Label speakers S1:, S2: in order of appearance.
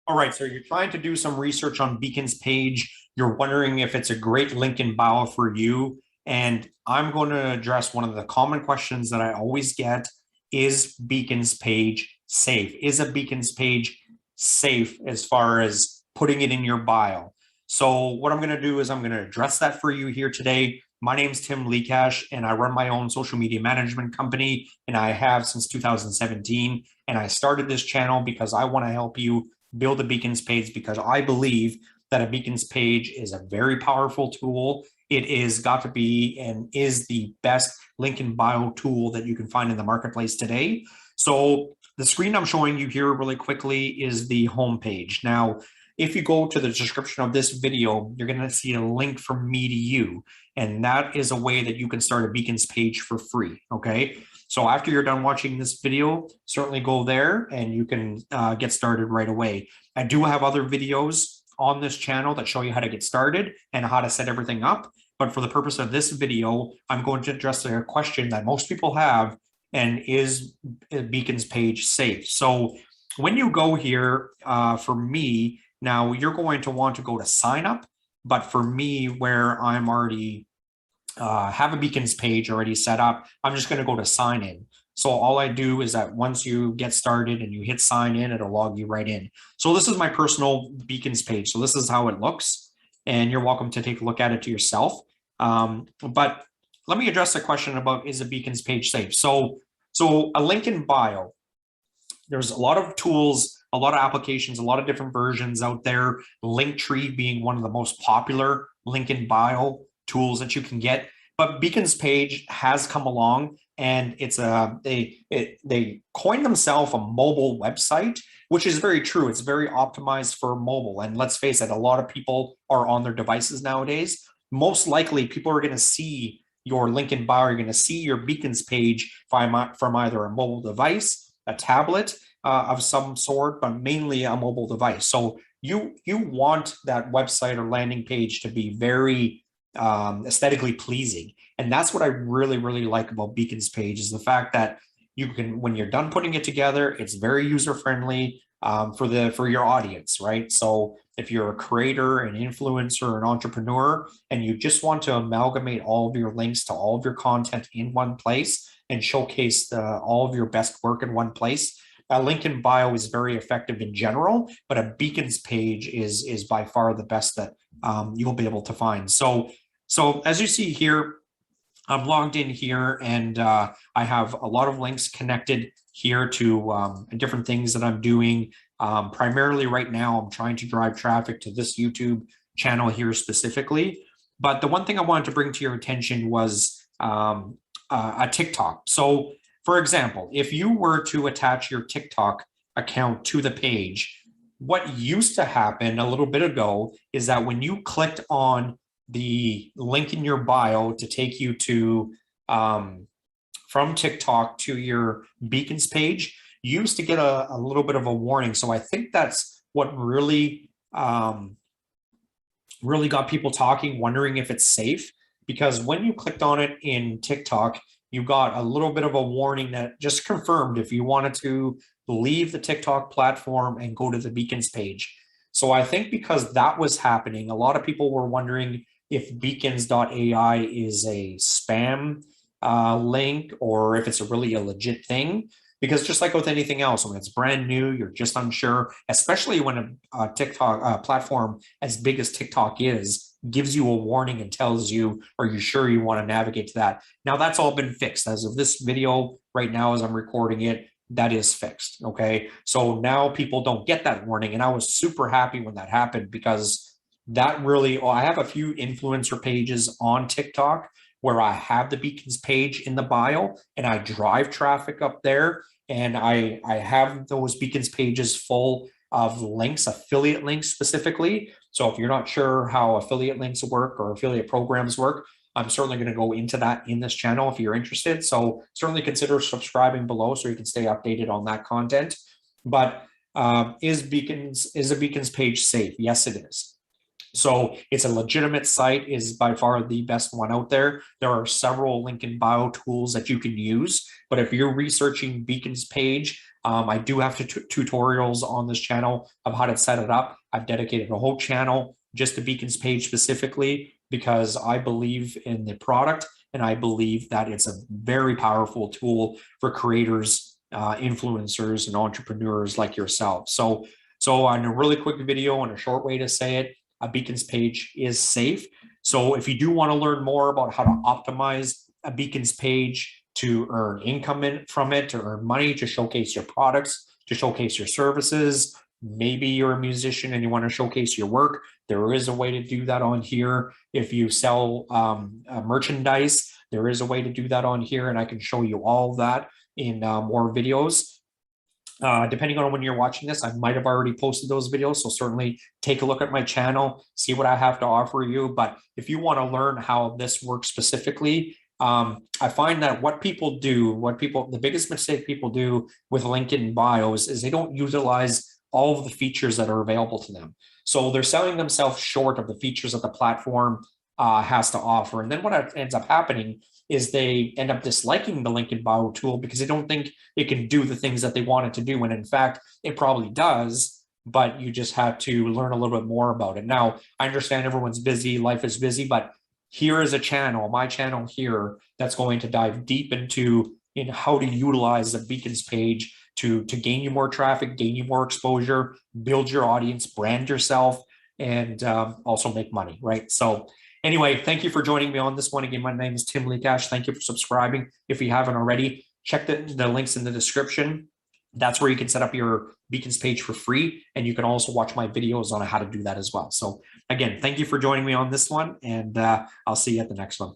S1: All right, so you're trying to do some research on Beacon's page. You're wondering if it's a great link in bio for you. And I'm going to address one of the common questions that I always get. Is Beacon's page safe? Is a Beacon's page safe as far as putting it in your bio? So what I'm going to do is I'm going to address that for you here today. My name's Tim Lekach, and I run my own social media management company, and I have since 2017. And I started this channel because I want to help you build a Beacons page, because I believe that a Beacons page is a very powerful tool. It is got to be and is the best link in bio tool that you can find in the marketplace today. So the screen I'm showing you here really quickly is the home page. Now, if you go to the description of this video, you're going to see a link from me to you. And that is a way that you can start a Beacons page for free. Okay. So after you're done watching this video, certainly go there and you can get started right away. I do have other videos on this channel that show you how to get started and how to set everything up. But for the purpose of this video, I'm going to address a question that most people have, and is Beacons page safe? So when you go here, for me, now you're going to want to go to sign up. But for me, where I'm already have a Beacons page already set up, I'm just going to go to sign in. So all I do is that once you get started and you hit sign in, it'll log you right in. So this is my personal Beacons page. So this is how it looks, and you're welcome to take a look at it to yourself. But let me address the question about, is a Beacons page safe? So a link in bio, there's a lot of tools, a lot of applications, a lot of different versions out there. Linktree being one of the most popular link in bio tools that you can get. But Beacons page has come along, and it's they coined themselves a mobile website, which is very true. It's very optimized for mobile. And let's face it, a lot of people are on their devices nowadays. Most likely people are going to see your link in bio, you're going to see your Beacons page from either a mobile device, a tablet of some sort, but mainly a mobile device. So you want that website or landing page to be very aesthetically pleasing. And that's what I really, really like about Beacons page, is the fact that you can, when you're done putting it together, it's very user-friendly for your audience, right? So if you're a creator, an influencer, an entrepreneur, and you just want to amalgamate all of your links to all of your content in one place and showcase all of your best work in one place, a link in bio is very effective in general, but a Beacons page is by far the best that you'll be able to find. So as you see here, I'm logged in here, and I have a lot of links connected here to different things that I'm doing. Primarily right now, I'm trying to drive traffic to this YouTube channel here specifically. But the one thing I wanted to bring to your attention was a TikTok. So for example, if you were to attach your TikTok account to the page, what used to happen a little bit ago is that when you clicked on the link in your bio to take you to from TikTok to your Beacons page, you used to get a little bit of a warning. So I think that's what really really got people talking, wondering if it's safe, because when you clicked on it in TikTok, you got a little bit of a warning that just confirmed if you wanted to leave the TikTok platform and go to the Beacons page. So I think because that was happening, a lot of people were wondering if beacons.ai is a spam link, or if it's really a legit thing. Because just like with anything else, when it's brand new, you're just unsure, especially when a TikTok platform as big as TikTok is, gives you a warning and tells you, are you sure you want to navigate to that? Now that's all been fixed. As of this video right now, as I'm recording it, that is fixed. Okay. So now people don't get that warning. And I was super happy when that happened, because that really, I have a few influencer pages on TikTok where I have the Beacons page in the bio, and I drive traffic up there, and I have those Beacons pages full of links, affiliate links specifically. So if you're not sure how affiliate links work or affiliate programs work, I'm certainly going to go into that in this channel if you're interested. So certainly consider subscribing below so you can stay updated on that content. But is a Beacons page safe? Yes, it is. So it's a legitimate site, is by far the best one out there. There are several link in bio tools that you can use, but if you're researching Beacons page, I do have tutorials on this channel of how to set it up. I've dedicated a whole channel just to Beacons page specifically because I believe in the product and I believe that it's a very powerful tool for creators, influencers, and entrepreneurs like yourself. So on a really quick video and a short way to say it, a Beacons page is safe. So if you do want to learn more about how to optimize a Beacons page to earn income from it, to earn money, to showcase your products, to showcase your services, maybe you're a musician and you want to showcase your work, there is a way to do that on here. If you sell merchandise, there is a way to do that on here, and I can show you all that in more videos. Depending on when you're watching this, I might have already posted those videos. So certainly take a look at my channel, see what I have to offer you. But if you want to learn how this works specifically, I find that the biggest mistake people do with LinkedIn bios is they don't utilize all of the features that are available to them. So they're selling themselves short of the features that the platform has to offer. And then what ends up happening is they end up disliking the LinkedIn bio tool because they don't think it can do the things that they want it to do. And in fact, it probably does, but you just have to learn a little bit more about it. Now, I understand everyone's busy, life is busy, but here is a channel, my channel here, that's going to dive deep into how to utilize the Beacons page to gain you more traffic, gain you more exposure, build your audience, brand yourself, and also make money, right? So anyway, thank you for joining me on this one. Again, my name is Tim Lekach. Thank you for subscribing. If you haven't already, check the links in the description. That's where you can set up your Beacons page for free. And you can also watch my videos on how to do that as well. So again, thank you for joining me on this one. And I'll see you at the next one.